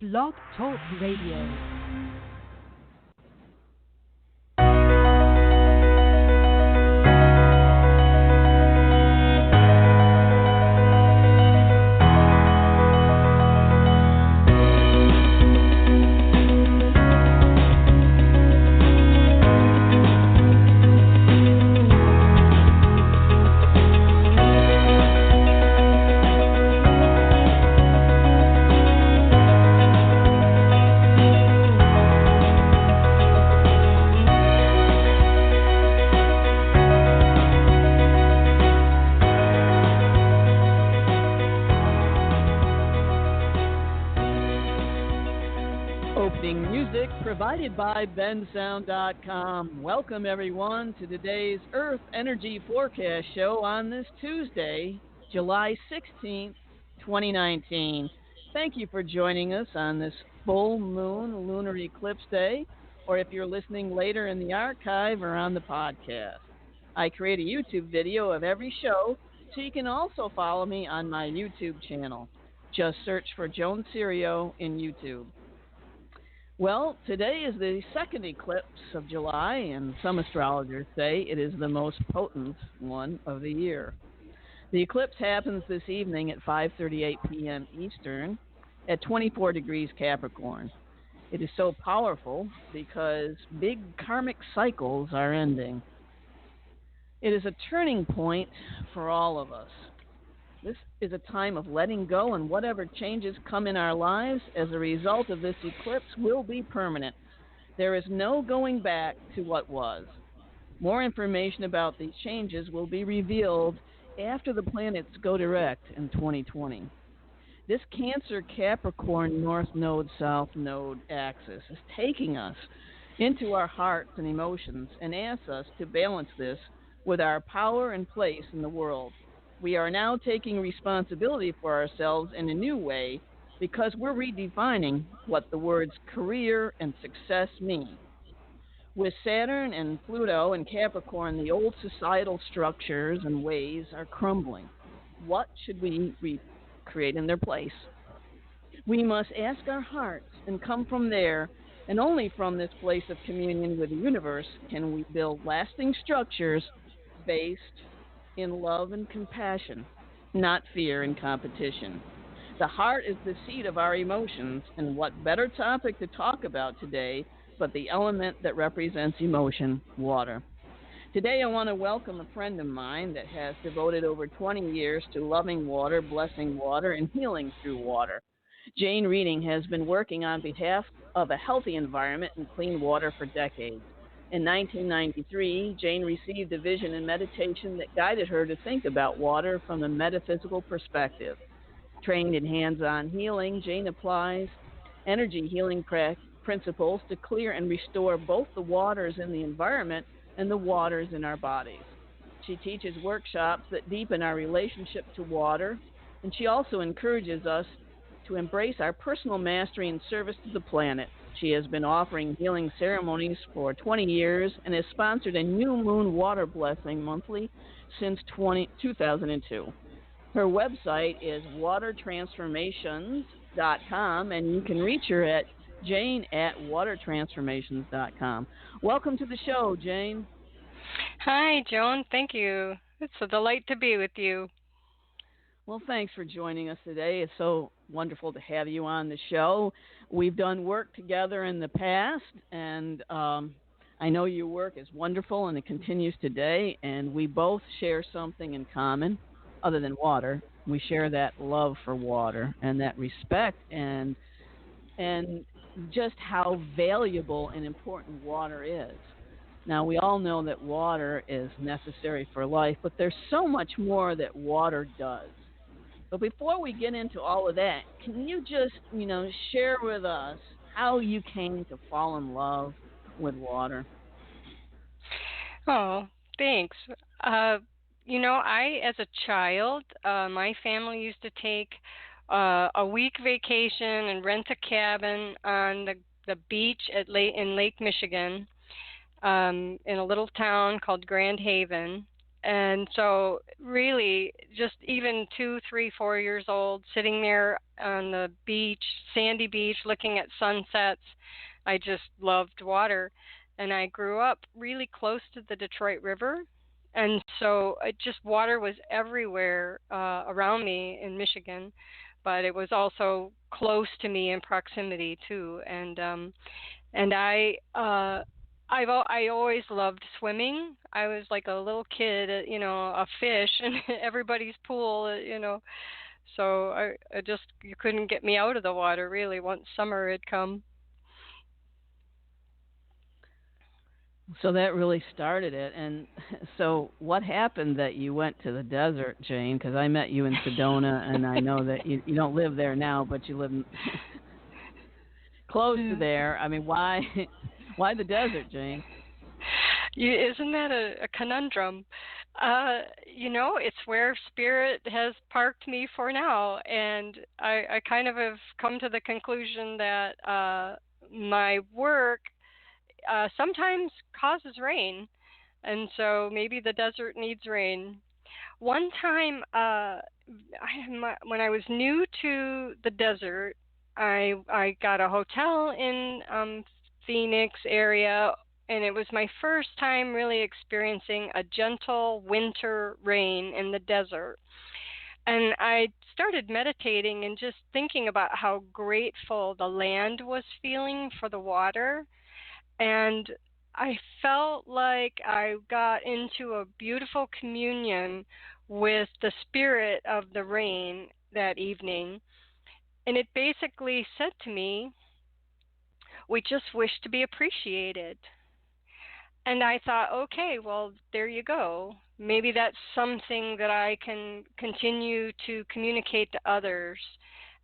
Blog Talk Radio. Provided by bensound.com. Welcome, everyone, to today's Earth Energy Forecast Show on this Tuesday, July 16th, 2019. Thank you for joining us on this full moon lunar eclipse day, or if you're listening later in the archive or on the podcast. I create a YouTube video of every show, so you can also follow me on my YouTube channel. Just search for Joan Cerio in YouTube. Well, today is the second eclipse of July, and some astrologers say it is the most potent one of the year. The eclipse happens this evening at 5:38 p.m. Eastern at 24 degrees Capricorn. It is so powerful because big karmic cycles are ending. It is a turning point for all of us. This is a time of letting go, and whatever changes come in our lives as a result of this eclipse will be permanent. There is no going back to what was. More information about these changes will be revealed after the planets go direct in 2020. This Cancer Capricorn North Node, South Node axis is taking us into our hearts and emotions and asks us to balance this with our power and place in the world. We are now taking responsibility for ourselves in a new way because we're redefining what the words career and success mean. With Saturn and Pluto and Capricorn, the old societal structures and ways are crumbling. What should we recreate in their place? We must ask our hearts and come from there, and only from this place of communion with the universe can we build lasting structures based in love and compassion, not fear and competition. The heart is the seat of our emotions, and what better topic to talk about today but the element that represents emotion, water. Today I want to welcome a friend of mine that has devoted over 20 years to loving water, blessing water, and healing through water. Jane Reading has been working on behalf of a healthy environment and clean water for decades. In 1993, Jane received a vision in meditation that guided her to think about water from a metaphysical perspective. Trained in hands-on healing, Jane applies energy healing principles to clear and restore both the waters in the environment and the waters in our bodies. She teaches workshops that deepen our relationship to water, and she also encourages us to embrace our personal mastery and service to the planet. She has been offering healing ceremonies for 20 years and has sponsored a new moon water blessing monthly since 2002. Her website is watertransformations.com, and you can reach her at jane@watertransformations.com. Welcome to the show, Jane. Hi, Joan. Thank you. It's a delight to be with you. Well, thanks for joining us today. It's so wonderful to have you on the show. We've done work together in the past, and I know your work is wonderful, and it continues today, and we both share something in common other than water. We share that love for water and that respect and just how valuable and important water is. Now, we all know that water is necessary for life, but there's so much more that water does. But before we get into all of that, can you just, share with us how you came to fall in love with water? Oh, thanks. As a child, my family used to take a week vacation and rent a cabin on the beach in Lake Michigan, in a little town called Grand Haven. And so, really, just even 2, 3, 4 years old, sitting there on the beach, sandy beach, looking at sunsets, I just loved water. And I grew up really close to the Detroit River. And so, it just water was everywhere around me in Michigan, but it was also close to me in proximity too. And I always loved swimming. I was like a little kid, a fish in everybody's pool, So I just you couldn't get me out of the water really once summer had come. So that really started it. And so, what happened that you went to the desert, Jane? Because I met you in Sedona, and I know that you don't live there now, but you live close to Yeah. there. I mean, why why the desert, Jane? Isn't that a conundrum? It's where spirit has parked me for now, and I kind of have come to the conclusion that my work sometimes causes rain, and so maybe the desert needs rain. One time, when I was new to the desert, I got a hotel in Phoenix area, and it was my first time really experiencing a gentle winter rain in the desert. And I started meditating and just thinking about how grateful the land was feeling for the water, and I felt like I got into a beautiful communion with the spirit of the rain that evening. And it basically said to me, we just wish to be appreciated. And I thought, okay, well, there you go. Maybe that's something that I can continue to communicate to others.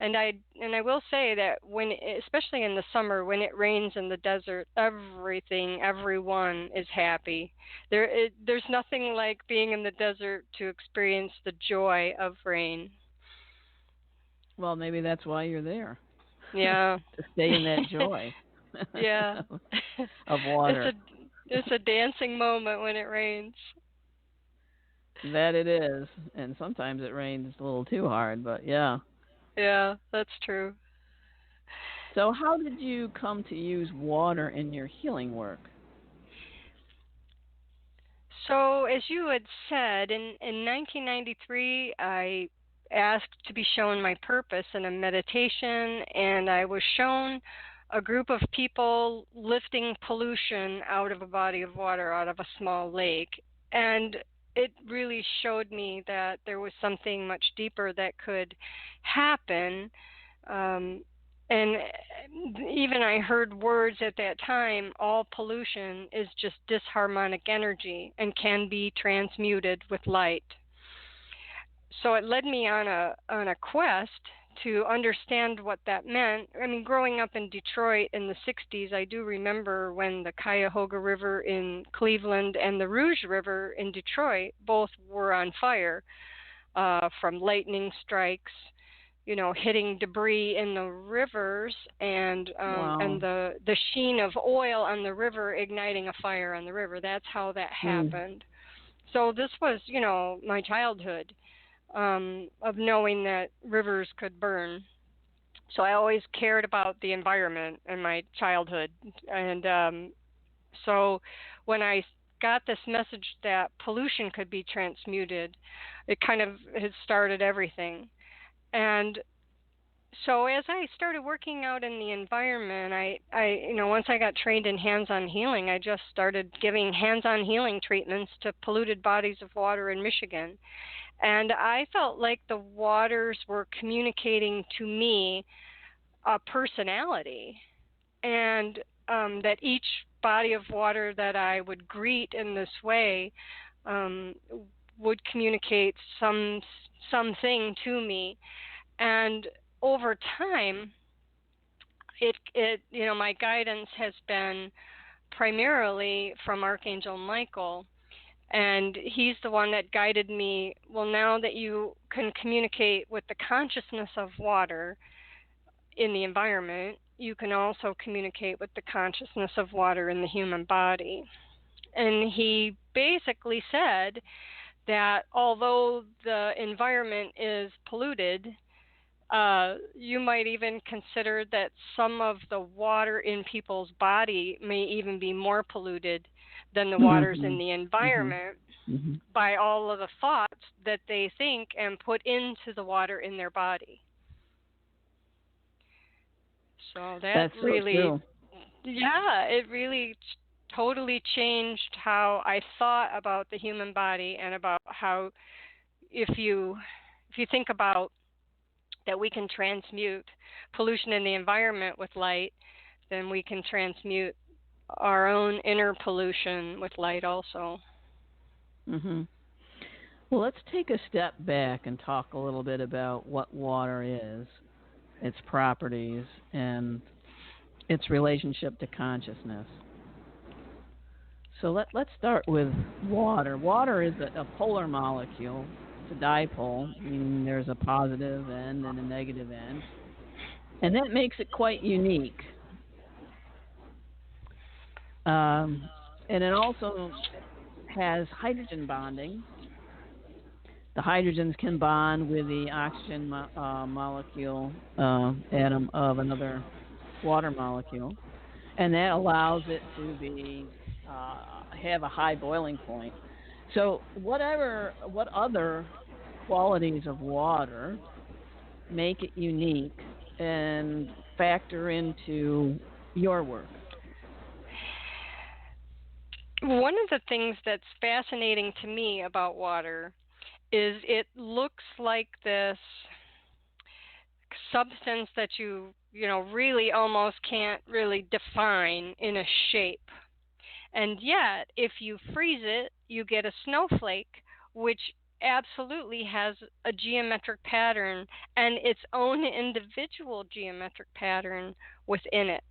And I will say that especially in the summer, when it rains in the desert, everyone is happy. There's nothing like being in the desert to experience the joy of rain. Well, maybe that's why you're there, Yeah. to stay in that joy Yeah. of It's a water. it's a dancing moment when it rains. That it is, and sometimes it rains a little too hard, but yeah. Yeah, that's true. So, how did you come to use water in your healing work? So, as you had said, in 1993, I asked to be shown my purpose in a meditation, and I was shown a group of people lifting pollution out of a body of water, out of a small lake. And it really showed me that there was something much deeper that could happen. Um, and even I heard words at that time, all pollution is just disharmonic energy and can be transmuted with light. So it led me on a quest to understand what that meant. I mean, growing up in Detroit in the 60s, I do remember when the Cuyahoga River in Cleveland and the Rouge River in Detroit both were on fire from lightning strikes, hitting debris in the rivers, and Wow. the sheen of oil on the river igniting a fire on the river. That's how that Mm. happened. So this was, my childhood, of knowing that rivers could burn. So I always cared about the environment in my childhood, and so when I got this message that pollution could be transmuted, it kind of had started everything. And so as I started working out in the environment, once I got trained in hands-on healing, I just started giving hands-on healing treatments to polluted bodies of water in Michigan. And I felt like the waters were communicating to me a personality, and that each body of water that I would greet in this way um, would communicate something to me. And over time, my guidance has been primarily from Archangel Michael, and he's the one that guided me. Well, now that you can communicate with the consciousness of water in the environment, you can also communicate with the consciousness of water in the human body. And he basically said that although the environment is polluted, you might even consider that some of the water in people's body may even be more polluted than the waters in Mhm. the Mhm. environment Mhm. by all of the thoughts that they think and put into the water in their body. So that That's so really, true. yeah, it really totally changed how I thought about the human body and about how if you think about that we can transmute pollution in the environment with light, then we can transmute our own inner pollution with light also. Mhm. Well, let's take a step back and talk a little bit about what water is, its properties, and its relationship to consciousness. So let's start with water. Water is a polar molecule. It's a dipole, meaning there's a positive end and a negative end. And that makes it quite unique. Um, and it also has hydrogen bonding. The hydrogens can bond with the oxygen molecule atom of another water molecule, and that allows it to be have a high boiling point. So, what other qualities of water make it unique and factor into your work? One of the things that's fascinating to me about water is it looks like this substance that you really almost can't really define in a shape. And yet, if you freeze it, you get a snowflake, which absolutely has a geometric pattern and its own individual geometric pattern within it.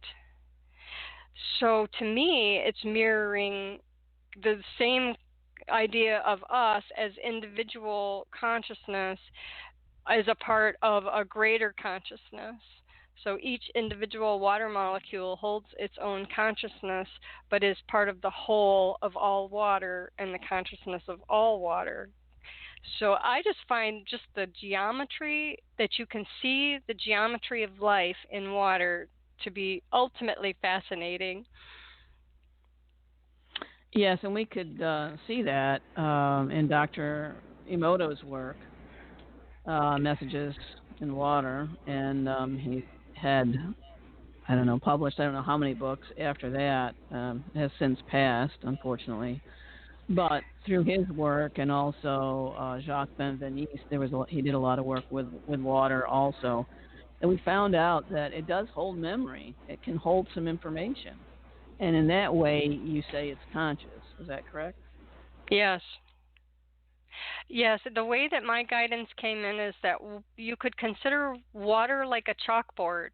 So to me, it's mirroring the same idea of us as individual consciousness as a part of a greater consciousness. So each individual water molecule holds its own consciousness, but is part of the whole of all water and the consciousness of all water. So I just find just the geometry that you can see the geometry of life in water to be ultimately fascinating. Yes, and we could see that in Dr. Emoto's work, Messages in Water, and he had, I don't know, published I don't know how many books after that. Has since passed, unfortunately. But through his work and also Jacques Benveniste, he did a lot of work with water also, and we found out that it does hold memory. It can hold some information, and in that way, you say it's conscious. Is that correct? Yes. Yes, the way that my guidance came in is that you could consider water like a chalkboard,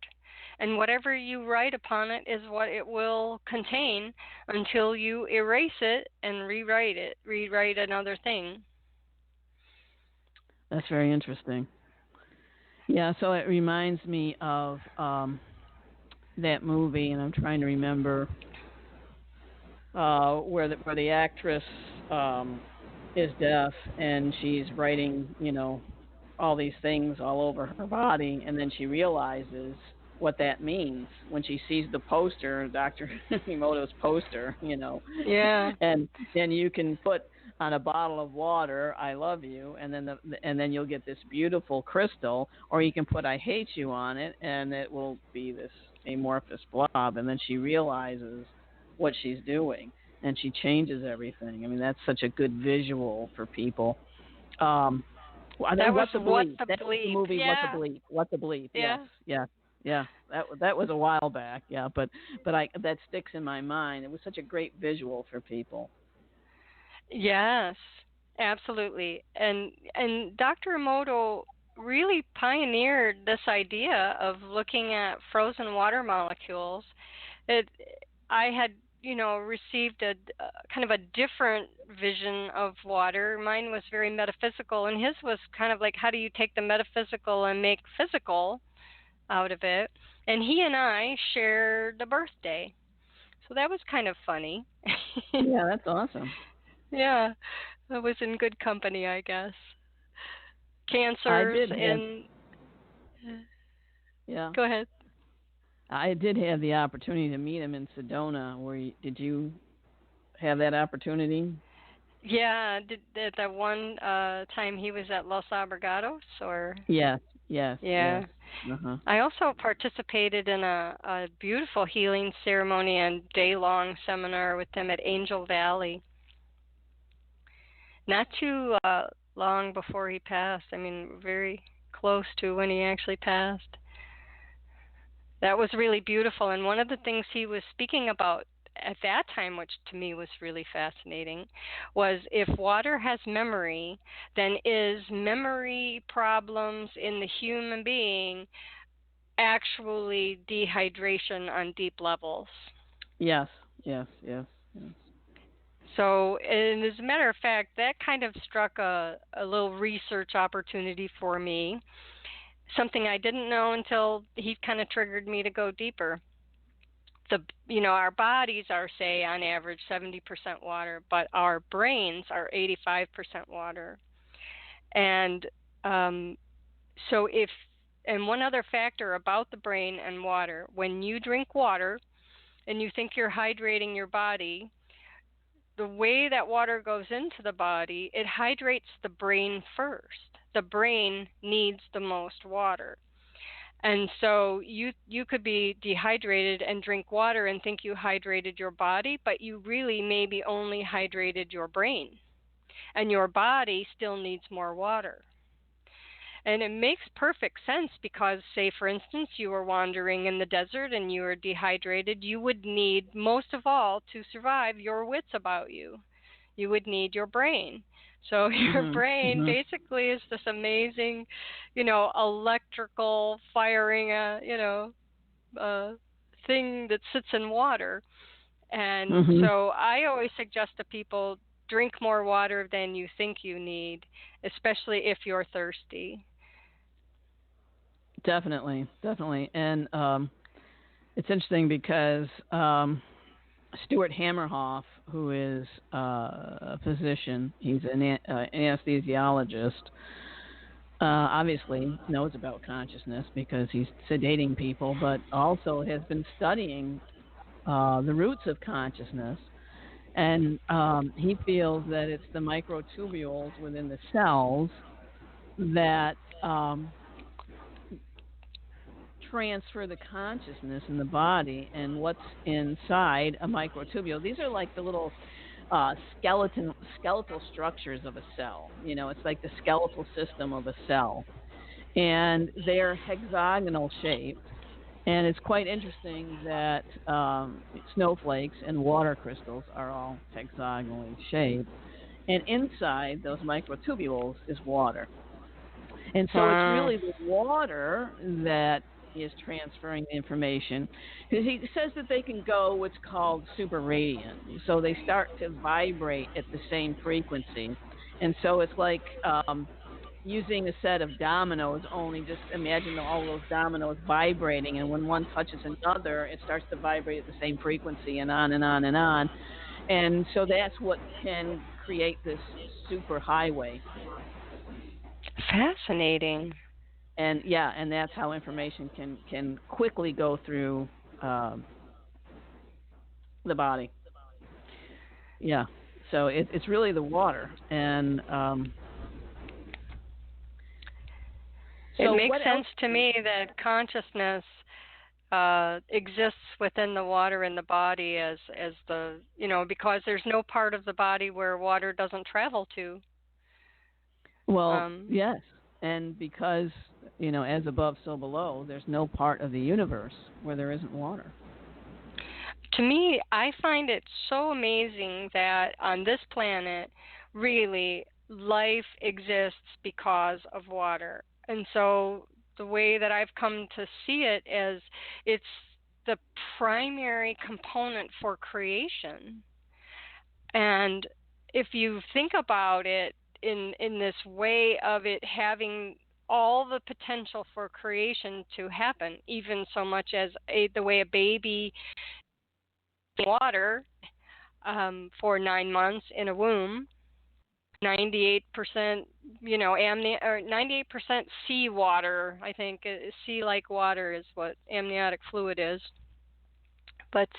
and whatever you write upon it is what it will contain until you erase it and rewrite another thing. That's very interesting. Yeah, so it reminds me of that movie, and I'm trying to remember where the actress is deaf and she's writing, all these things all over her body, and then she realizes what that means when she sees the poster, Dr. Emoto's poster, Yeah, and then you can put on a bottle of water, "I love you," and then you'll get this beautiful crystal, or you can put "I hate you" on it, and it will be this amorphous blob, and then she realizes what she's doing, and she changes everything. I mean, that's such a good visual for people. Um, and that then was What the what Bleep? the That was the bleep. movie. What the Yeah, Bleep? What the Bleep? Yes, yeah, yes, yeah. That was a while back. Yeah, but I that sticks in my mind. It was such a great visual for people. yes, absolutely. And Dr. Emoto really pioneered this idea of looking at frozen water molecules. It, I had, received a kind of a different vision of water. Mine was very metaphysical, and his was kind of like, how do you take the metaphysical and make physical out of it? And he and I shared a birthday, so that was kind of funny. Yeah, that's awesome. Yeah. I was in good company, I guess. I Cancers did have, in. yeah, Go ahead. I did have the opportunity to meet him in Sedona. Did you have that opportunity? Yeah, did that one time he was at Los Abrigados, or Yes, yes, yes. yeah. Uh-huh. I also participated in a beautiful healing ceremony and day-long seminar with them at Angel Valley. Not too long before he passed. I mean, very close to when he actually passed. That was really beautiful. And one of the things he was speaking about at that time, which to me was really fascinating, was if water has memory, then is memory problems in the human being actually dehydration on deep levels? Yes, yes, yes, yes. So, and as a matter of fact, that kind of struck a little research opportunity for me, something I didn't know until he kind of triggered me to go deeper. Our bodies are, say, on average 70% water, but our brains are 85% water. And um, so if and one other factor about the brain and water, when you drink water and you think you're hydrating your body, the way that water goes into the body, it hydrates the brain first. The brain needs the most water. And so you could be dehydrated and drink water and think you hydrated your body, but you really maybe only hydrated your brain. And your body still needs more water. And it makes perfect sense because, say, for instance, you were wandering in the desert and you were dehydrated, you would need, most of all, to survive, your wits about you. You would need your brain. So your Mhm. brain Mhm. basically is this amazing, electrical firing, uh, thing that sits in water. And Mhm. so I always suggest to people drink more water than you think you need, especially if you're thirsty. Definitely, definitely. And it's interesting because Stuart Hammerhoff, who is a physician, he's an anesthesiologist, obviously knows about consciousness because he's sedating people, but also has been studying the roots of consciousness. And he feels that it's the microtubules within the cells that transfer the consciousness in the body and what's inside a microtubule. These are like the little skeletal structures of a cell. It's like the skeletal system of a cell, and they're hexagonal shaped. And it's quite interesting that snowflakes and water crystals are all hexagonally shaped, and inside those microtubules is water. And so it's Wow. really the water that is transferring the information, because he says that they can go what's called super radiant. So they start to vibrate at the same frequency. And so it's like using a set of dominoes, only just imagine all those dominoes vibrating. And when one touches another, it starts to vibrate at the same frequency, and on and on and on. And so that's what can create this super highway. Fascinating. And yeah, and that's how information can quickly go through um, the body. Yeah, so it's really the water. And It so makes what else? sense to me that consciousness exists within the water in the body as because there's no part of the body where water doesn't travel to. Well, Um, yes, and because as above so below, there's no part of the universe where there isn't water. to me, I find it so amazing that on this planet, really, life exists because of water. And so the way that I've come to see it is it's the primary component for creation. And if you think about it in this way of it having all the potential for creation to happen, even so much as the way a baby water for 9 months in a womb, 98%, or 98% seawater. I think sea-like water is what amniotic fluid is. But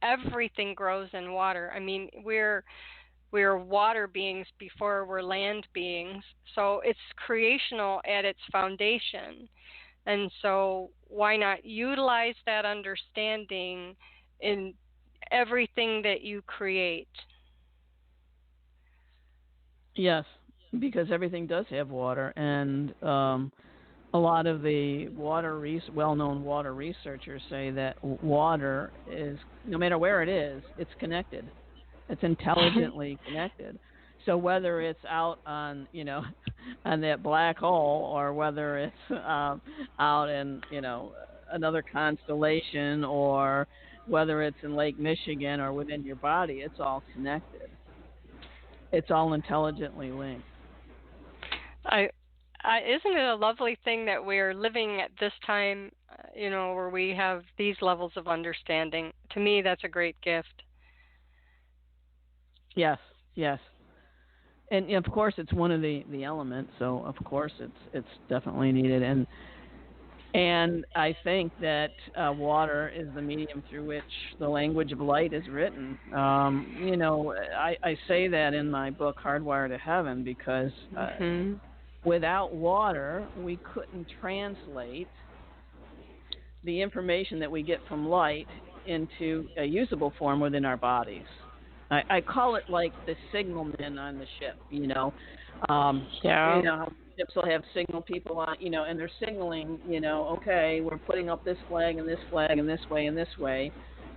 everything grows in water. I mean, we're water beings before we're land beings. So it's creational at its foundation. And so why not utilize that understanding in everything that you create? Yes, because everything does have water, and a lot of the well-known water researchers say that water is, no matter where it is, it's connected. It's intelligently connected. So whether it's out on, on that black hole, or whether it's out in, another constellation, or whether it's in Lake Michigan or within your body, it's all connected. It's all intelligently linked. I, isn't it a lovely thing that we're living at this time, where we have these levels of understanding? To me, that's a great gift. Yes, yes. And of course it's one of the elements, so of course it's definitely needed. And I think that water is the medium through which the language of light is written. I say that in my book Hardwired to Heaven, because Mhm. without water we couldn't translate the information that we get from light into a usable form within our bodies. I call it like the signalman on the ship. Yeah. How ships will have signal people on, and they're signaling, okay, we're putting up this flag and this flag and this way and this way,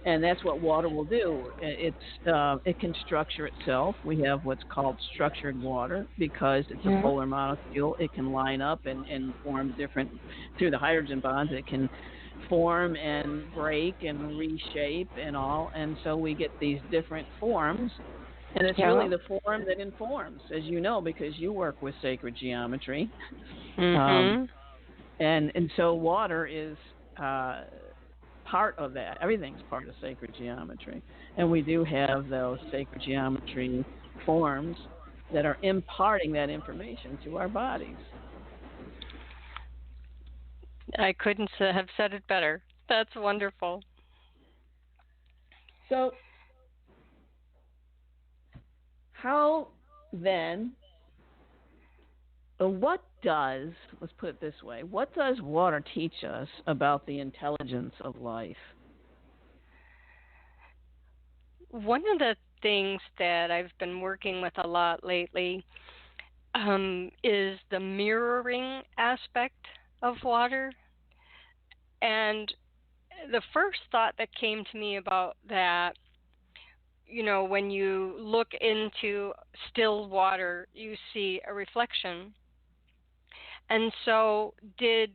and that's what water will do. It can structure itself. We have what's called structured water because it's a Yeah. polar molecule. It can line up and form different through the hydrogen bonds. It can form and break and reshape and all, and so we get these different forms, and it's really Yeah. the form that informs, as you know, because you work with sacred geometry. um, Mhm. and so water is part of that. Everything's part of sacred geometry, and we do have those sacred geometry forms that are imparting that information to our bodies. I couldn't have said it better. That's wonderful. So how then let's put it this way, what does water teach us about the intelligence of life? One of the things that I've been working with a lot lately is the mirroring aspect of water. And the first thought that came to me about that, when you look into still water, you see a reflection. And so, did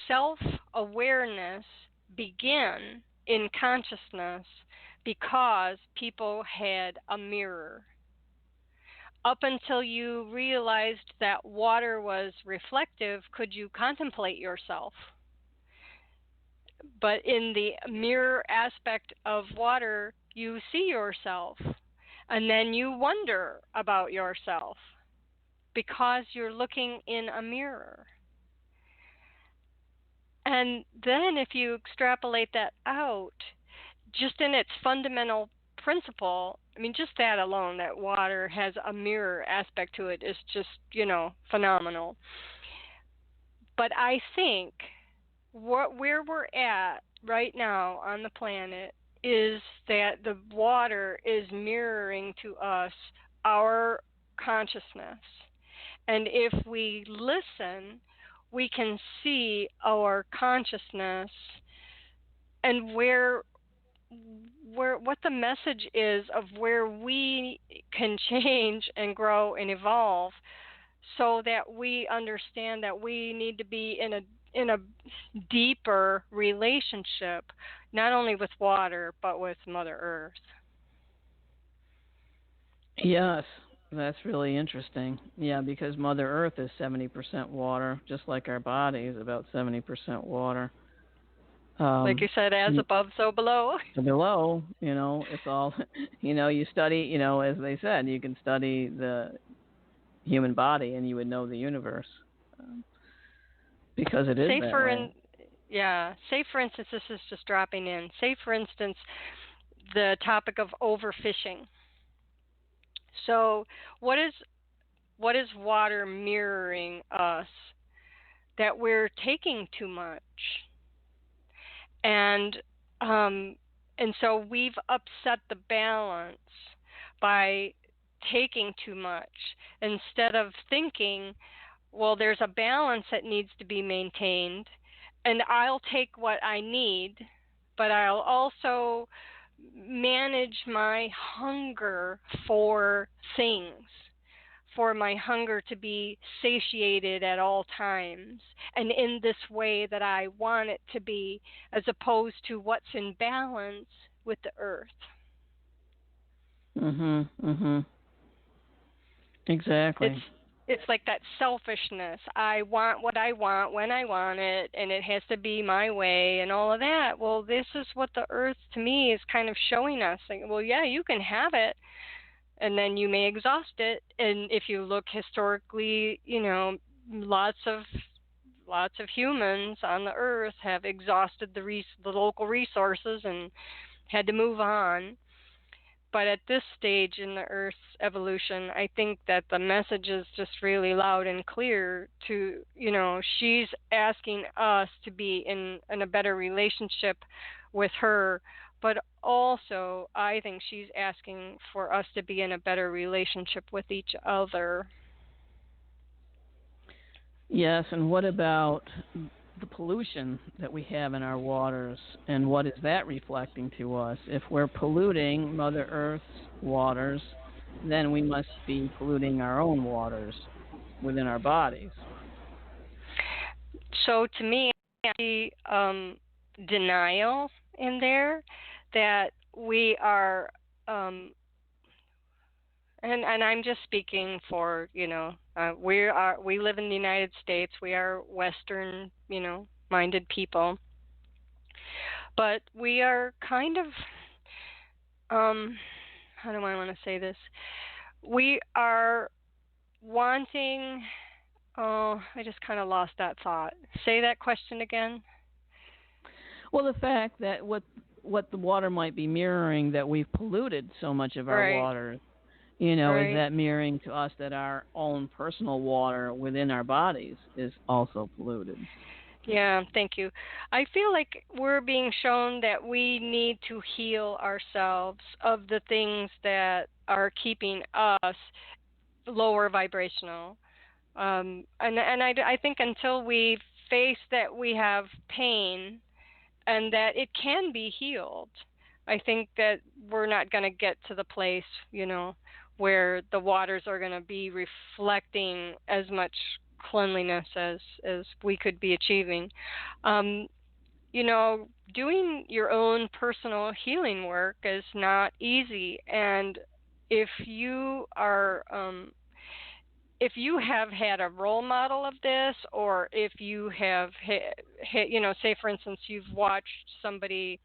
self awareness begin in consciousness because people had a mirror? Up until you realized that water was reflective, could you contemplate yourself? But in the mirror aspect of water, you see yourself, and then you wonder about yourself because you're looking in a mirror. And then if you extrapolate that out, just in its fundamental principle, I mean, just that alone, that water has a mirror aspect to it, is just, phenomenal. But I think where we're at right now on the planet is that the water is mirroring to us our consciousness. And if we listen, we can see our consciousness and where what the message is of where we can change and grow and evolve, so that we understand that we need to be in a deeper relationship, not only with water but with Mother Earth. Yes, that's really interesting. Yeah, because Mother Earth is 70% water, just like our body is about 70% water. Like you said, as And above, so below. below, it's all, you study, as they said, you can study the human body and you would know the universe, um, because it is Say that for way. in, yeah, say for instance, this is just dropping in. Say for instance, the topic of overfishing. So, what is what is water mirroring us? That we're taking too much, and um, and so we've upset the balance by taking too much instead of thinking, well, there's a balance that needs to be maintained, and I'll take what I need, but I'll also manage my hunger for things, for my hunger to be satiated at all times and in this way that I want it to be, as opposed to what's in balance with the earth. Mhm. Mhm. It's Exactly. it's like that selfishness. I want what I want when I want it, and it has to be my way and all of that. Well, this is what the earth to me is kind of showing us. Like, well, yeah, you can have it, and then you may exhaust it. And if you look historically, lots of lots of humans on the earth have exhausted the local resources and had to move on. But at this stage in the Earth's evolution, I think that the message is just really loud and clear to, she's asking us to be in a better relationship with her, but also I think she's asking for us to be in a better relationship with each other. Yes, and what about the pollution that we have in our waters, and what is that reflecting to us? If we're polluting Mother Earth's waters, then we must be polluting our own waters within our bodies. So to me, I see denial in there that we are um, and I'm just speaking for, we live in the United States. We are Western, minded people, but we are kind of how do I want to say this? We are wanting. Oh, I just kind of lost that thought. Say that question again. Well, the fact that what the water might be mirroring, that we've polluted so much of our Right. water, is Right. that mirroring to us that our own personal water within our bodies is also polluted? Yeah, thank you. I feel like we're being shown that we need to heal ourselves of the things that are keeping us lower vibrational. And I think until we face that we have pain and that it can be healed, I think that we're not going to get to the place, where the waters are going to be reflecting as much cleanliness as we could be achieving. Um, Doing your own personal healing work is not easy, and if you are if you have had a role model of this, or if you have say for instance you've watched somebody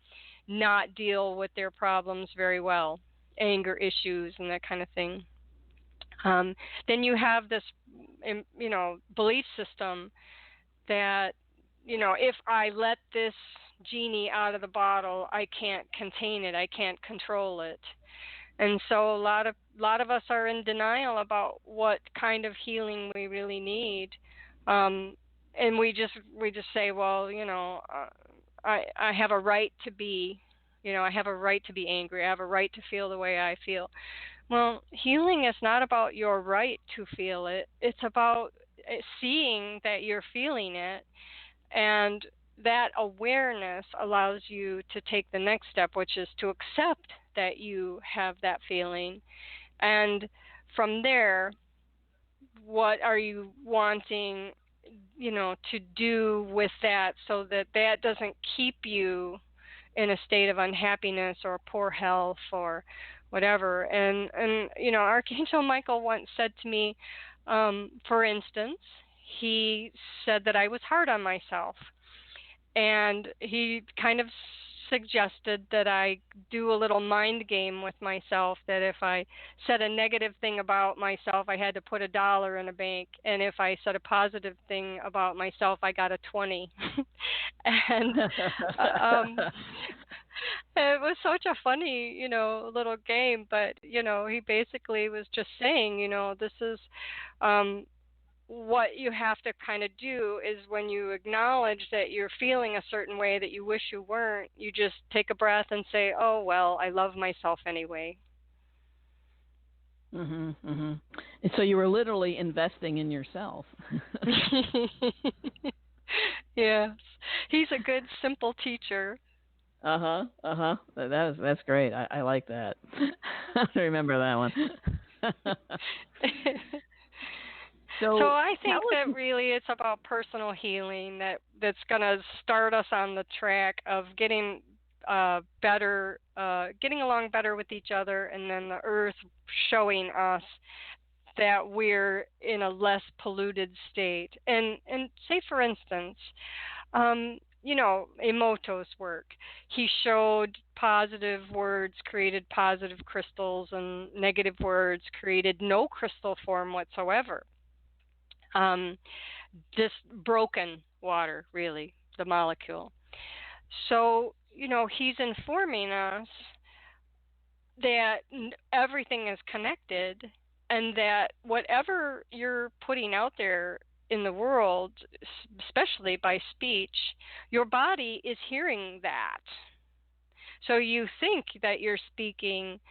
not deal with their problems very well, anger issues and that kind of thing, then you have this belief system that, if I let this genie out of the bottle, I can't contain it, I can't control it. And so a lot of us are in denial about what kind of healing we really need. Um, and we just say, well, I have a right to be, I have a right to be angry. I have a right to feel the way I feel. Well, healing is not about your right to feel it. It's about seeing that you're feeling it, and that awareness allows you to take the next step, which is to accept that you have that feeling. And from there, what are you wanting, to do with that so that that doesn't keep you in a state of unhappiness or poor health or whatever. And Archangel Michael once said to me, for instance, he said that I was hard on myself. and he kind of suggested that I do a little mind game with myself, that if I said a negative thing about myself, I had to put $1 in a bank, and if I said a positive thing about myself, I got a 20. And um it was such a funny, little game, but he basically was just saying, this is um what you have to kind of do is when you acknowledge that you're feeling a certain way that you wish you weren't, you just take a breath and say, "Oh, well, I love myself anyway." Mhm. Mhm. And so you were literally investing in yourself. Yes. He's a good simple teacher. Uh-huh. Uh-huh. That's great. I like that. I remember that one. So So I tell think that us. really it's about personal healing, that's going to start us on the track of getting better, getting along better with each other, and then the earth showing us that we're in a less polluted state. And say for instance, Emoto's work. He showed positive words created positive crystals, and negative words created no crystal form whatsoever. Um, just broken water, really, the molecule. So, he's informing us that everything is connected, and that whatever you're putting out there in the world, especially by speech, your body is hearing that. So you think that you're speaking,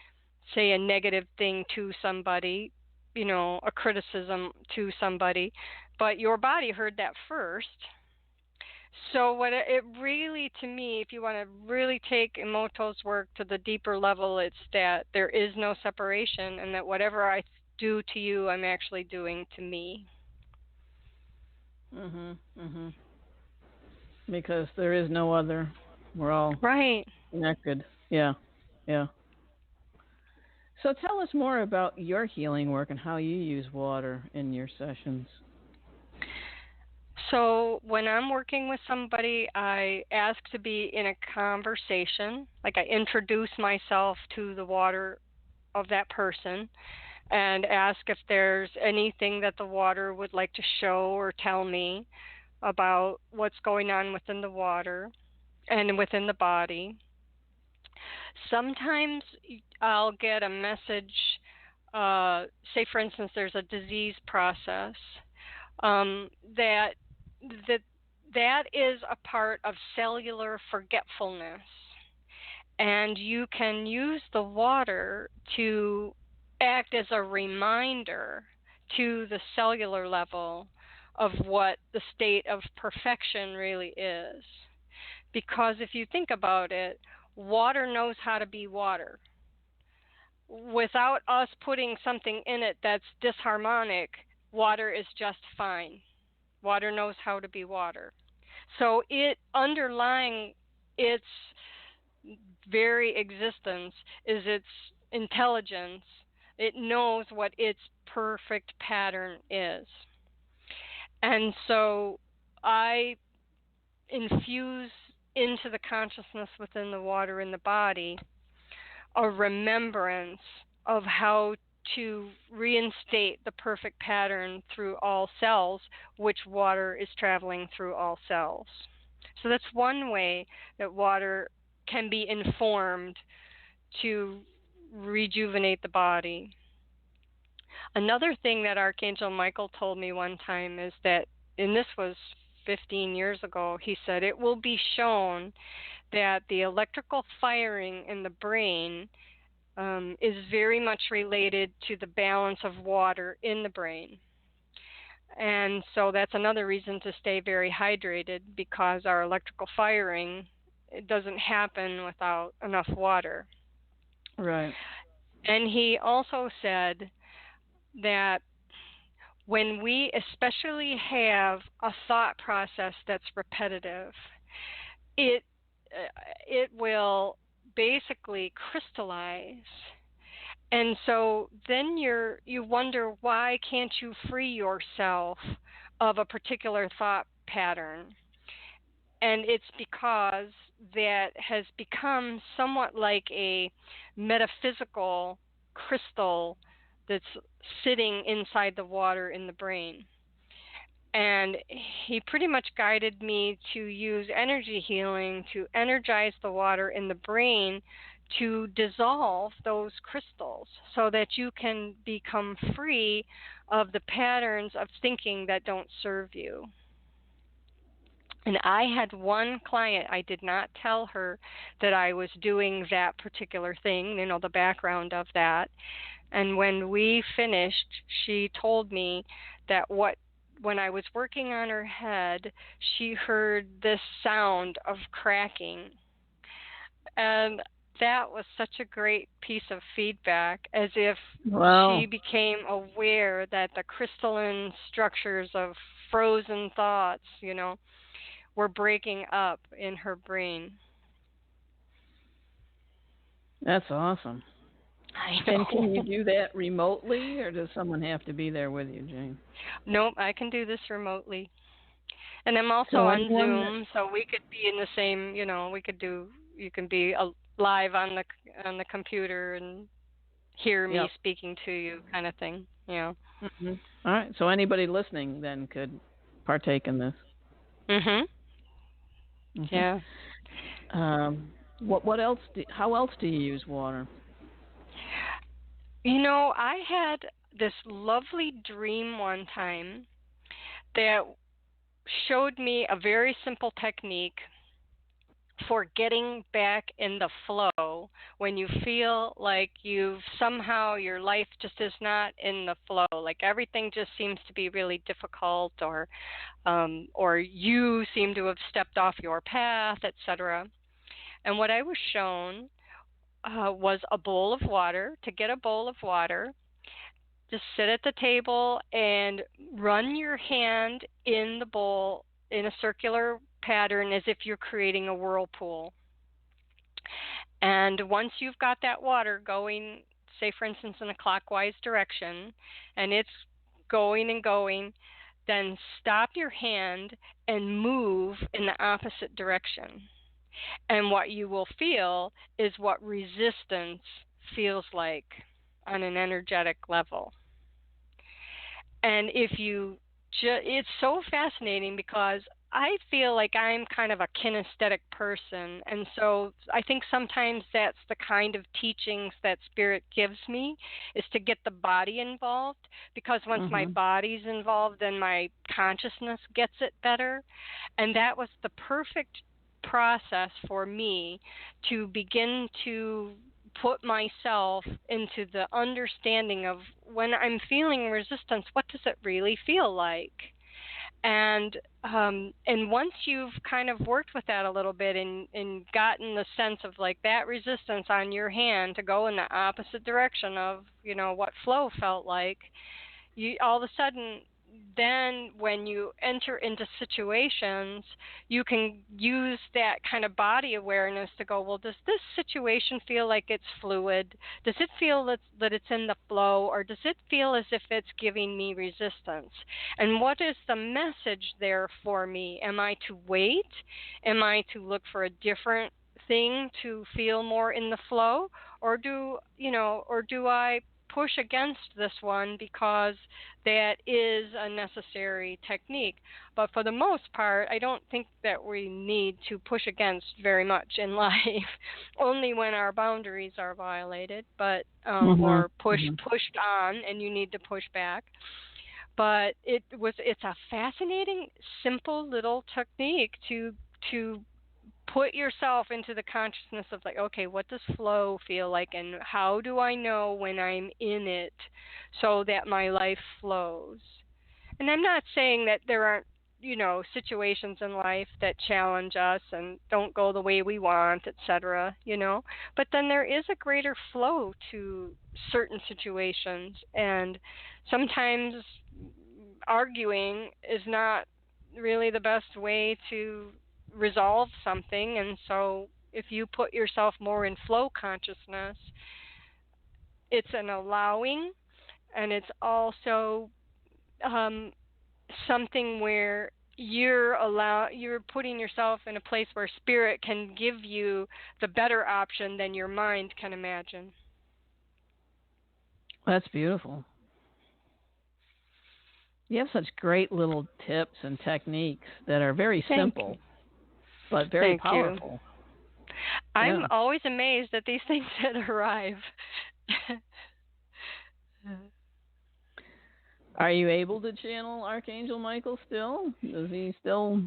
say, a negative thing to somebody, a criticism to somebody, but your body heard that first. So what it really, to me, if you want to really take Emoto's work to the deeper level, it's that there is no separation, and that whatever I do to you, I'm actually doing to me. Mhm. Mhm. Because there is no other. We're all Right. connected. Yeah. Yeah. So tell us more about your healing work and how you use water in your sessions. So when I'm working with somebody, I ask to be in a conversation, like I introduce myself to the water of that person, and ask if there's anything that the water would like to show or tell me about what's going on within the water and within the body. Sometimes I'll get a message, say for instance, there's a disease process, um, that that that is a part of cellular forgetfulness, and you can use the water to act as a reminder to the cellular level of what the state of perfection really is. Because if you think about it, water knows how to be water. Without us putting something in it that's disharmonic, water is just fine. Water knows how to be water. So it underlying its very existence is its intelligence. It knows what its perfect pattern is. And so I infuse into the consciousness within the water in the body a remembrance of how to reinstate the perfect pattern through all cells, which water is traveling through all cells. So that's one way that water can be informed to rejuvenate the body. Another thing that Archangel Michael told me one time is that, and this was 15 years ago, he said it will be shown that the electrical firing in the brain is very much related to the balance of water in the brain. And so that's another reason to stay very hydrated, because our electrical firing, it doesn't happen without enough water. Right. And he also said that when we especially have a thought process that's repetitive, it it will basically crystallize. And so then you wonder, why can't you free yourself of a particular thought pattern? And it's because that has become somewhat like a metaphysical crystal that's sitting inside the water in the brain. And he pretty much guided me to use energy healing to energize the water in the brain to dissolve those crystals so that you can become free of the patterns of thinking that don't serve you. And I had one client, I did not tell her that I was doing that particular thing, the background of that. And when we finished, she told me that when I was working on her head, she heard this sound of cracking. And that was such a great piece of feedback, as if she Wow, became aware that the crystalline structures of frozen thoughts, were breaking up in her brain. that's awesome. I And can you know. do that remotely, or does someone have to be there with you, Jane? Nope, I can do this remotely. And I'm also So on anyone that, Zoom, so we could be in the same, we could do, you can be live on the computer and hear me yep. speaking to you kind of thing, Hmm. All right. So anybody listening then could partake in this. Mhm. Okay. Yeah. What else? How else do you use water? I had this lovely dream one time that showed me a very simple technique for getting back in the flow when you feel like you've somehow your life just is not in the flow, like everything just seems to be really difficult, or you seem to have stepped off your path, etc. And what I was shown was a bowl of water. To get a bowl of water, just sit at the table and run your hand in the bowl in a circular pattern as if you're creating a whirlpool. And once you've got that water going, say for instance in a clockwise direction, and it's going and going, then stop your hand and move in the opposite direction. And what you will feel is what resistance feels like on an energetic level. And if you it's so fascinating because I feel like I'm kind of a kinesthetic person, and so I think sometimes that's the kind of teachings that spirit gives me, is to get the body involved, because once my Hmm. body's involved then my consciousness gets it better. And that was the perfect process for me to begin to put myself into the understanding of, when I'm feeling resistance, what does it really feel like? And once you've kind of worked with that a little bit and gotten the sense of like that resistance on your hand to go in the opposite direction of what flow felt like, you all of a sudden, then when you enter into situations, you can use that kind of body awareness to go, well, does this situation feel like it's fluid? Does it feel that it's in the flow, or does it feel as if it's giving me resistance? And what is the message there for me? Am I to wait? Am I to look for a different thing to feel more in the flow, or do I push against this one because that is a necessary technique? But for the most part, I don't think that we need to push against very much in life, only when our boundaries are violated, but Hmm. or pushed on, and you need to push back. But it's a fascinating, simple little technique to put yourself into the consciousness of like, okay, what does flow feel like, and how do I know when I'm in it so that my life flows? And I'm not saying that there aren't, situations in life that challenge us and don't go the way we want, etc. But then there is a greater flow to certain situations, and sometimes arguing is not really the best way to resolve something. And so if you put yourself more in flow consciousness, it's an allowing, and it's also um, something where you're putting yourself in a place where spirit can give you the better option than your mind can imagine. That's beautiful. You have such great little tips and techniques that are very Thank you. simple but very Thank you. powerful. I'm Yeah. always amazed at these things that arrive. Are you able to channel Archangel Michael still? Does he still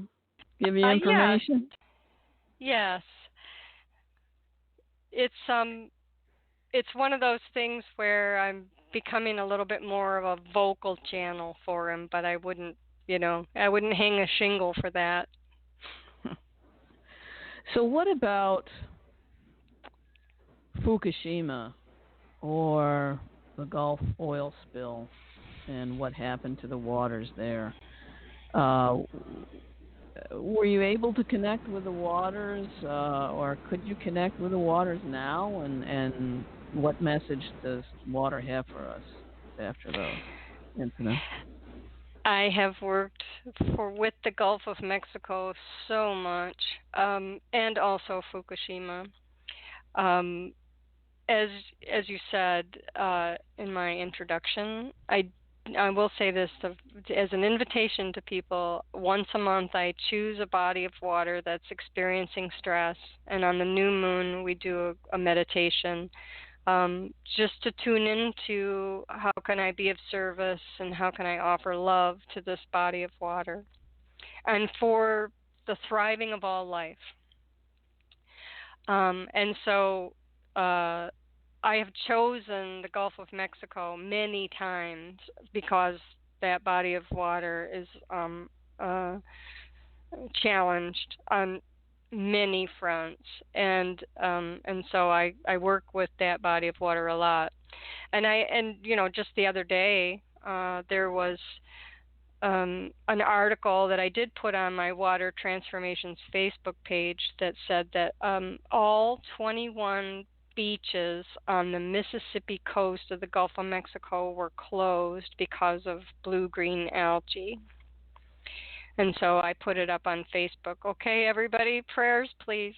give you Yes, information? yes. It's it's one of those things where I'm becoming a little bit more of a vocal channel for him, but I wouldn't hang a shingle for that. So, what about Fukushima or the Gulf oil spill and what happened to the waters there? Uh, were you able to connect with the waters, or could you connect with the waters now? And what message does water have for us after those incidents? I have worked with the Gulf of Mexico so much, and also Fukushima. Um, as you said in my introduction, I will say this as an invitation to people. Once a month, I choose a body of water that's experiencing stress, and on the new moon, we do a meditation just to tune into how can I be of service and how can I offer love to this body of water and for the thriving of all life. And so I have chosen the Gulf of Mexico many times because that body of water is uh, challenged on many fronts, and so I work with that body of water a lot. And just the other day there was an article that I did put on my Water Transformations Facebook page that said that all 21 beaches on the Mississippi coast of the Gulf of Mexico were closed because of blue-green algae. And so I put it up on Facebook. Okay, everybody, prayers, please.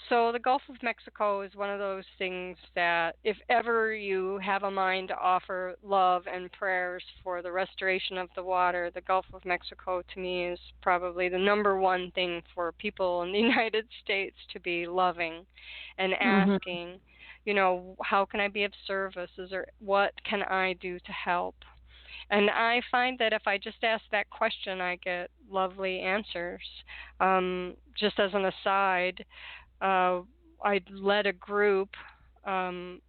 So the Gulf of Mexico is one of those things that if ever you have a mind to offer love and prayers for the restoration of the water, the Gulf of Mexico to me is probably the number one thing for people in the United States to be loving and Hmm. asking, how can I be of service? What can I do to help? And I find that if I just ask that question, I get lovely answers. Just as an aside, uh, I led a group um,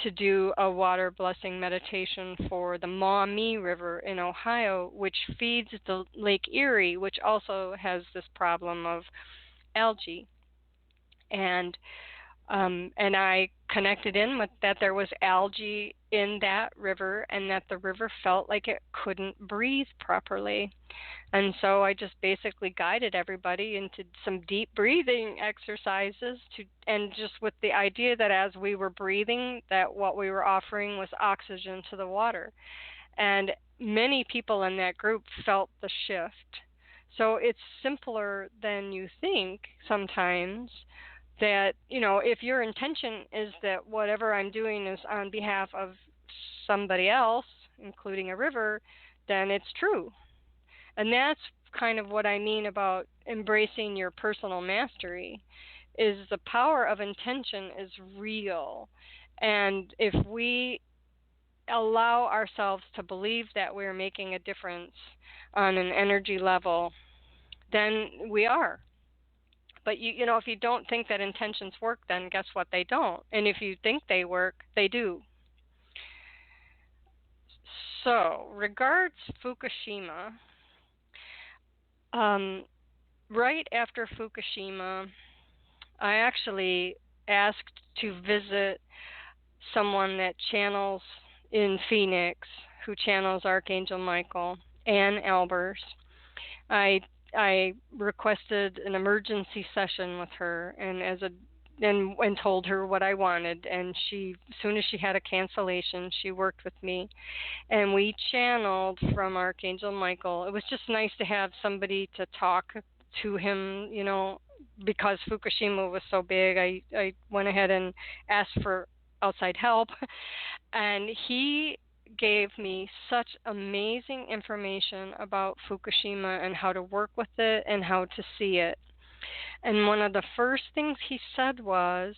to do a water blessing meditation for the Maumee River in Ohio, which feeds the Lake Erie, which also has this problem of algae. And I connected in with that there was algae in that river and that the river felt like it couldn't breathe properly. And so I just basically guided everybody into some deep breathing exercises and just with the idea that as we were breathing, that what we were offering was oxygen to the water. And many people in that group felt the shift. So it's simpler than you think sometimes that, if your intention is that whatever I'm doing is on behalf of somebody else, including a river, then it's true. And that's kind of what I mean about embracing your personal mastery is the power of intention is real. And if we allow ourselves to believe that we're making a difference on an energy level, then we are. But if you don't think that intentions work, then guess what? They don't. And if you think they work, they do. So, regards Fukushima, um, right after Fukushima, I actually asked to visit someone that channels in Phoenix, who channels Archangel Michael, Ann Albers. I I requested an emergency session with her, and as a and told her what I wanted, and she, as soon as she had a cancellation, she worked with me, and we channeled from Archangel Michael. It was just nice to have somebody to talk to him, because Fukushima was so big. I went ahead and asked for outside help, and he gave me such amazing information about Fukushima and how to work with it and how to see it. And one of the first things he said was,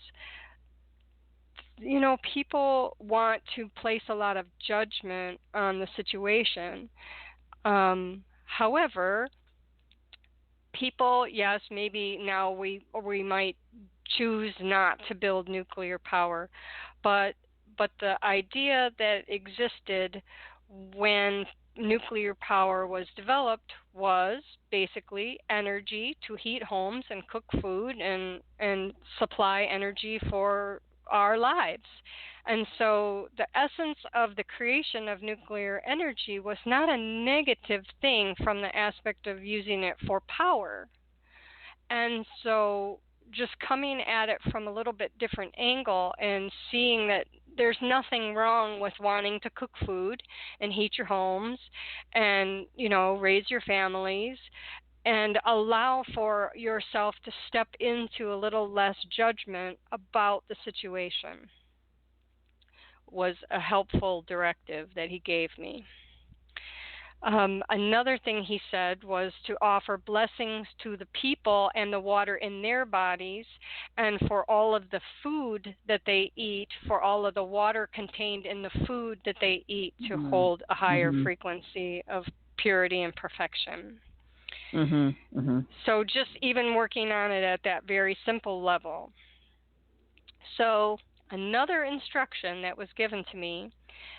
people want to place a lot of judgment on the situation. However, people, yes, maybe now we might choose not to build nuclear power, but the idea that existed when nuclear power was developed was basically energy to heat homes and cook food and supply energy for our lives. And so the essence of the creation of nuclear energy was not a negative thing from the aspect of using it for power. And so just coming at it from a little bit different angle and seeing that there's nothing wrong with wanting to cook food and heat your homes and, raise your families and allow for yourself to step into a little less judgment about the situation was a helpful directive that he gave me. Another thing he said was to offer blessings to the people and the water in their bodies, and for all of the food that they eat, for all of the water contained in the food that they eat, to Mhm. hold a higher Mhm. frequency of purity and perfection. Mhm. Mhm. So just even working on it at that very simple level. So another instruction that was given to me,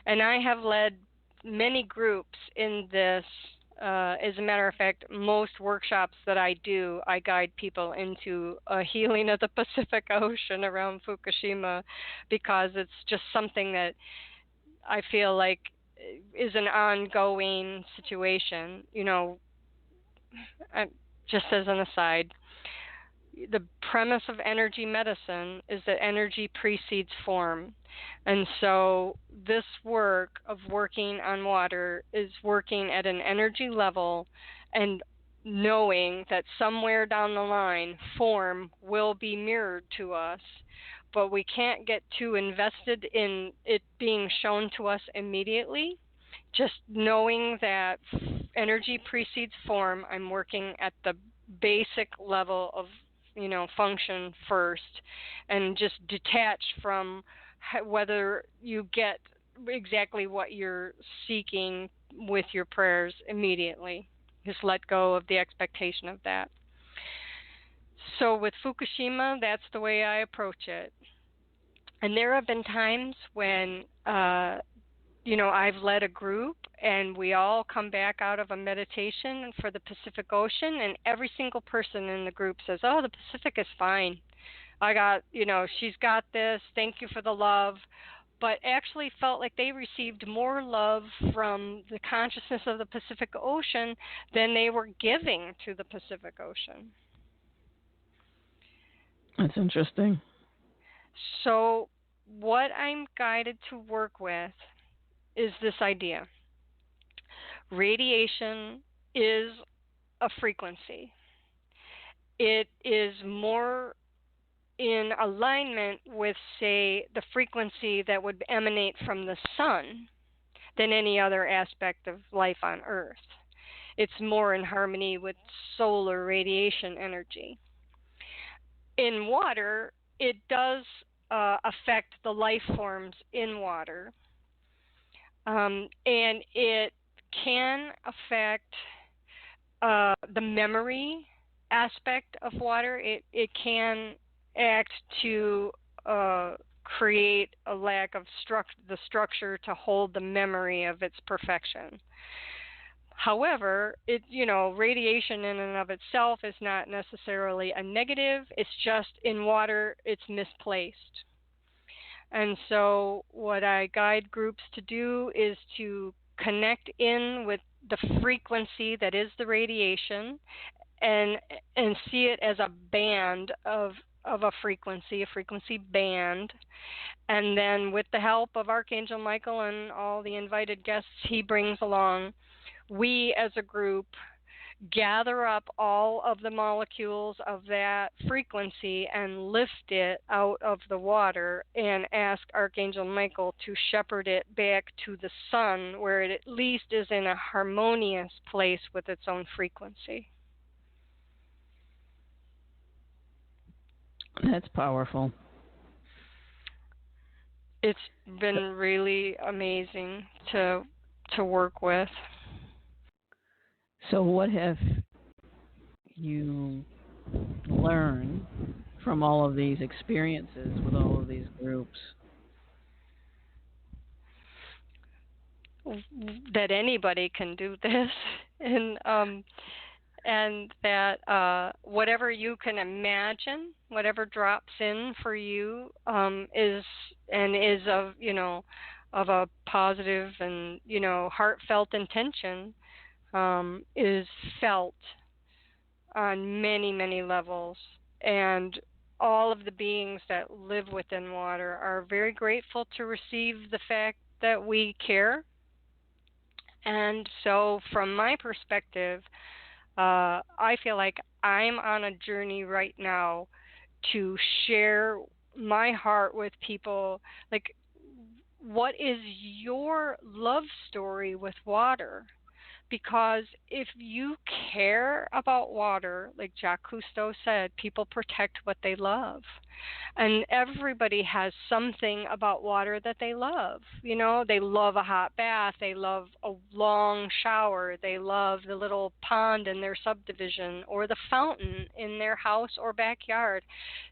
and I have led many groups in this. As a matter of fact, most workshops that I do, I guide people into a healing of the Pacific Ocean around Fukushima, because it's just something that I feel like is an ongoing situation. Just as an aside, the premise of energy medicine is that energy precedes form. And so this work of working on water is working at an energy level and knowing that somewhere down the line form will be mirrored to us, but we can't get too invested in it being shown to us immediately. Just knowing that energy precedes form, I'm working at the basic level of function first, and just detach from whether you get exactly what you're seeking with your prayers immediately. Just let go of the expectation of that. So with Fukushima, that's the way I approach it. And there have been times when I've led a group and we all come back out of a meditation for the Pacific Ocean, and every single person in the group says, "Oh, the Pacific is fine. I got, she's got this. Thank you for the love." But actually felt like they received more love from the consciousness of the Pacific Ocean than they were giving to the Pacific Ocean. That's interesting. So, what I'm guided to work with is this idea: radiation is a frequency. It is more in alignment with, say, the frequency that would emanate from the sun than any other aspect of life on Earth. It's more in harmony with solar radiation energy. In water, it does affect the life forms in water, and it can affect the memory aspect of water. It can act to create a lack of the structure to hold the memory of its perfection. However, radiation in and of itself is not necessarily a negative. It's just in water, it's misplaced. And so what I guide groups to do is to connect in with the frequency that is the radiation, and see it as a band of of a frequency band, and then with the help of Archangel Michael and all the invited guests he brings along, we as a group gather up all of the molecules of that frequency and lift it out of the water and ask Archangel Michael to shepherd it back to the sun, where it at least is in a harmonious place with its own frequency. That's powerful. It's been really amazing to work with. So, what have you learned from all of these experiences with all of these groups? That anybody can do this, and that whatever you can imagine, whatever drops in for you, is of of a positive and heartfelt intention, is felt on many levels, and all of the beings that live within water are very grateful to receive the fact that we care. And so, from my perspective, I feel like I'm on a journey right now to share my heart with people. Like, what is your love story with water? Because if you care about water, like Jacques Cousteau said, people protect what they love. And everybody has something about water that they love. They love a hot bath, they love a long shower, they love the little pond in their subdivision or the fountain in their house or backyard,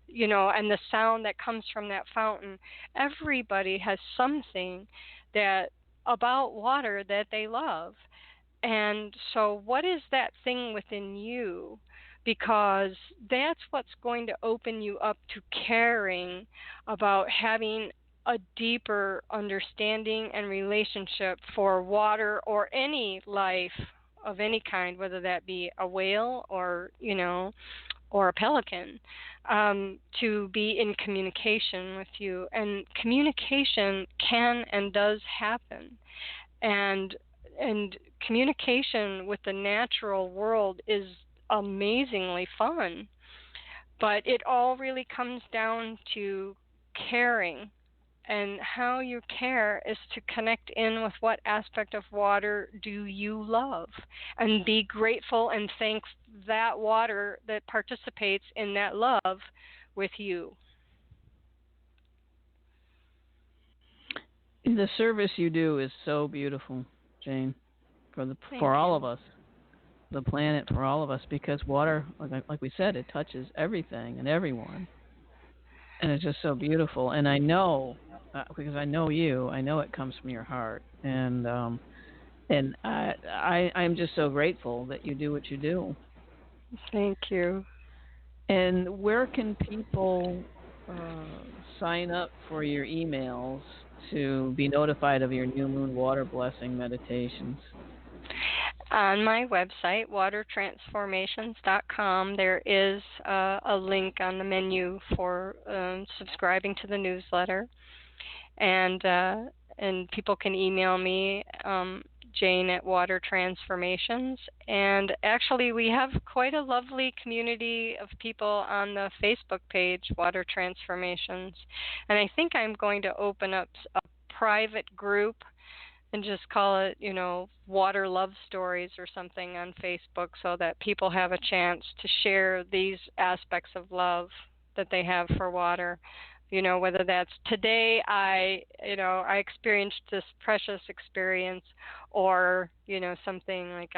and the sound that comes from that fountain. Everybody has something that about water that they love. And so, what is that thing within you? Because that's what's going to open you up to caring about having a deeper understanding and relationship for water or any life of any kind, whether that be a whale or a pelican, to be in communication with you. And communication can and does happen. And and communication with the natural world is amazingly fun, but it all really comes down to caring, and how you care is to connect in with what aspect of water do you love, and be grateful and thank that water that participates in that love with you. The service you do is so beautiful, Jane, Thank for all of you. us, the planet, for all of us, because water, like we said, it touches everything and everyone, and it's just so beautiful. And I know, because I know you, I know it comes from your heart, and I'm just so grateful that you do what you do. Thank you. And where can people uh, sign up for your emails to be notified of your new moon water blessing meditations? On my website, watertransformations.com, there is a link on the menu for subscribing to the newsletter, and people can email me, Jane at Water Transformations. And actually, we have quite a lovely community of people on the Facebook page, Water Transformations. And I think I'm going to open up a private group and just call it, Water Love Stories or something on Facebook, so that people have a chance to share these aspects of love that they have for water. Whether that's today I experienced this precious experience, or, something like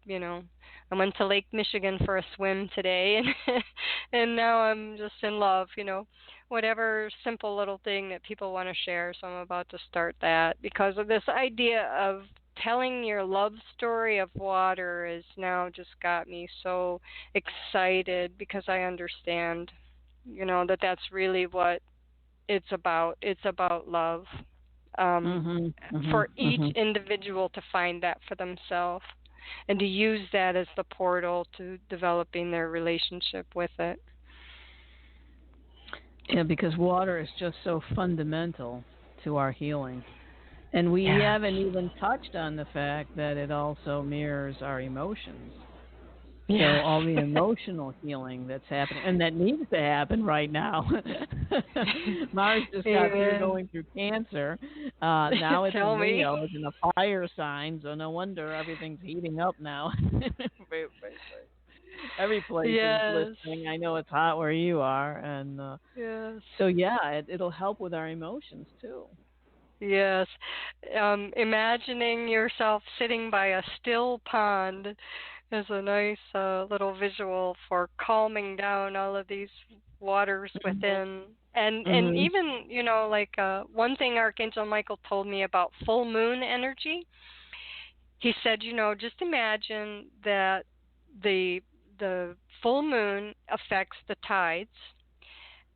you know, I went to Lake Michigan for a swim today, and and now I'm just in love, whatever simple little thing that people want to share. So I'm about to start that, because of this idea of telling your love story of water is now just got me so excited, because I understand, that that's really what it's about. It's about love, um, Mhm. Mhm. for each Mhm. individual to find that for themselves, and to use that as the portal to developing their relationship with it. Yeah, because water is just so fundamental to our healing. And we Yes. haven't even touched on the fact that it also mirrors our emotions. So Yes. all the emotional healing that's happening and that needs to happen right now. Mars just got through Amen. going through Cancer. Now it's Tell in me. Leo. It's in a fire sign, so no wonder everything's heating up now. Every place is Yes. glistening. I know it's hot where you are, and Yes. so yeah, it'll help with our emotions too. Yes. Imagining yourself sitting by a still pond is a nice little visual for calming down all of these waters Mhm. within. And Mhm. even, like one thing Archangel Michael told me about full moon energy, he said, just imagine that the the full moon affects the tides.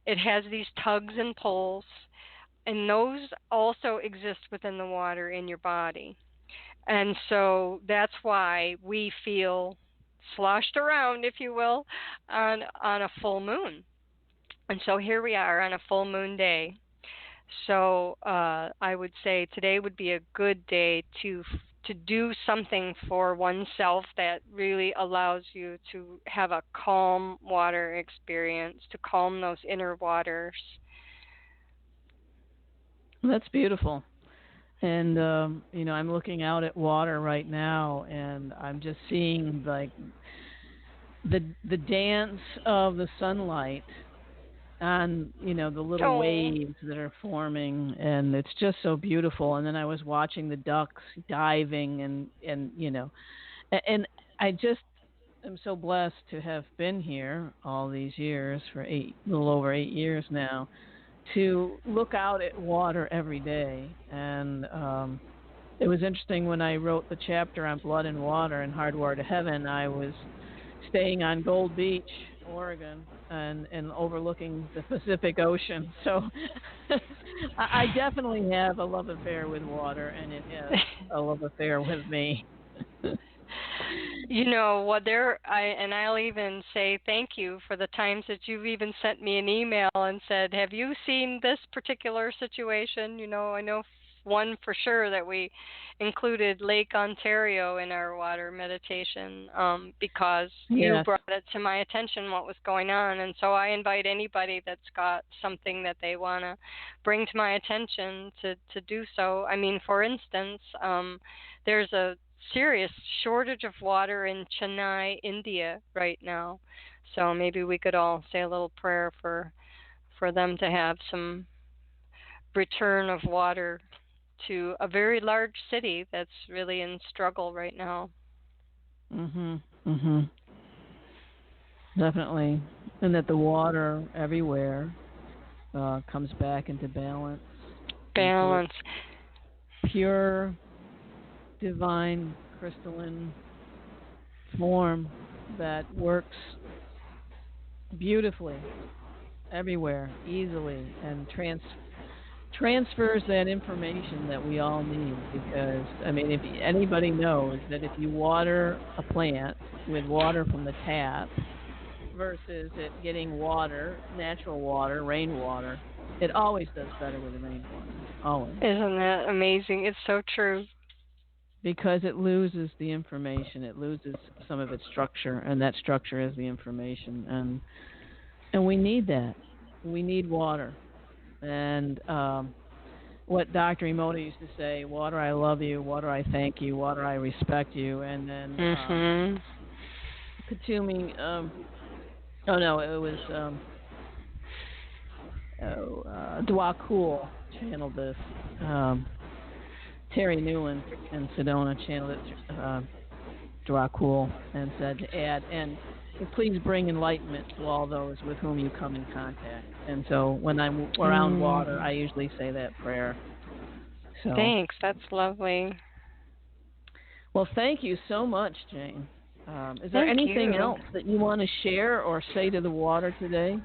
It has these tugs and pulls, and those also exist within the water in your body. And so that's why we feel sloshed around, if you will, on a full moon. And so here we are on a full moon day. So I would say today would be a good day to do something for oneself that really allows you to have a calm water experience, to calm those inner waters. That's beautiful. And I'm looking out at water right now, and I'm just seeing like the dance of the sunlight on the little Oh, waves that are forming, and it's just so beautiful. And then I was watching the ducks diving, and I just am so blessed to have been here all these years for little over 8 years now, to look out at water every day. And it was interesting when I wrote the chapter on blood and water and Hardware to Heaven. I was staying on Gold Beach, Oregon, and overlooking the Pacific Ocean. So I definitely have a love affair with water, and it has a love affair with me. you know what there I and I'll even say thank you for the times that you've even sent me an email and said, "Have you seen this particular situation?" I know one for sure that we included Lake Ontario in our water meditation because you Yes. brought it to my attention what was going on, and so I invite anybody that's got something that they want to bring to my attention to do so. I mean, for instance, there's a serious shortage of water in Chennai, India right now. So maybe we could all say a little prayer for them to have some return of water to a very large city that's really in struggle right now. Mhm. Mhm. Definitely. And that the water everywhere comes back into balance, into its Balance. pure, divine, crystalline form that works beautifully everywhere, easily, and transfers that information that we all need. Because I mean, if anybody knows that if you water a plant with water from the tap versus it getting water, natural water, rainwater, it always does better with the rainwater. Always. Isn't that amazing? It's so true. Because it loses the information, it loses some of its structure, and that structure is the information, and we need that. We need water, and what Dr. Emoto used to say: "Water, I love you. Water, I thank you. Water, I respect you." And then Mhm. Katumi, oh no, it was Dwa Cool channeled this. Terry Newland in Sedona channeled it. Draw cool and said to add, and please bring enlightenment to all those with whom you come in contact. And so when I'm around water, I Mm. usually say that prayer. So, Thanks. That's lovely. well, thank you so much, Jane. Is there Thank anything you. else that you want to share or say to the water today?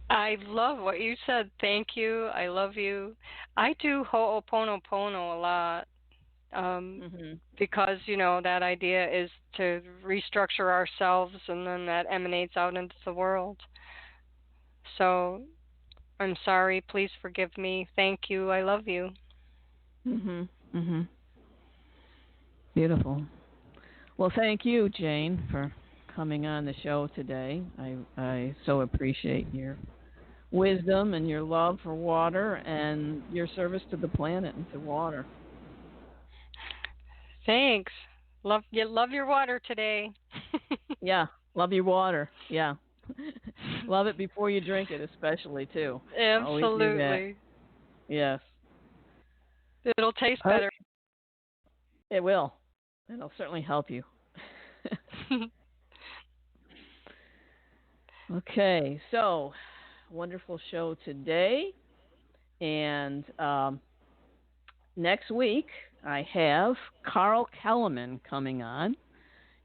I love what you said. Thank you. I love you. I do Ho'oponopono a lot Hmm. because, that idea is to restructure ourselves and then that emanates out into the world. So I'm sorry. Please forgive me. Thank you. I love you. Mhm. Mhm. Beautiful. Well, thank you, Jane, for coming on the show today. I so appreciate your wisdom and your love for water and your service to the planet and to water. Thanks. Love your water today. Yeah, love your water. Yeah. Love it before you drink it, especially too. Always do that. Absolutely. Yes. It'll taste Okay. better. It will. It'll certainly help you. Okay, so wonderful show today. And next week, I have Carl Kellerman coming on.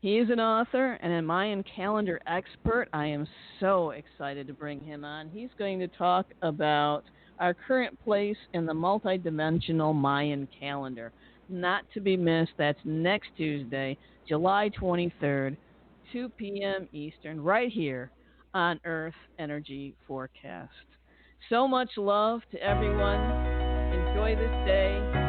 He is an author and a Mayan calendar expert. I am so excited to bring him on. He's going to talk about our current place in the multidimensional Mayan calendar. Not to be missed. That's next Tuesday, July 23rd, 2 p.m. Eastern, right here on Earth Energy Forecast. So much love to everyone. Enjoy this day.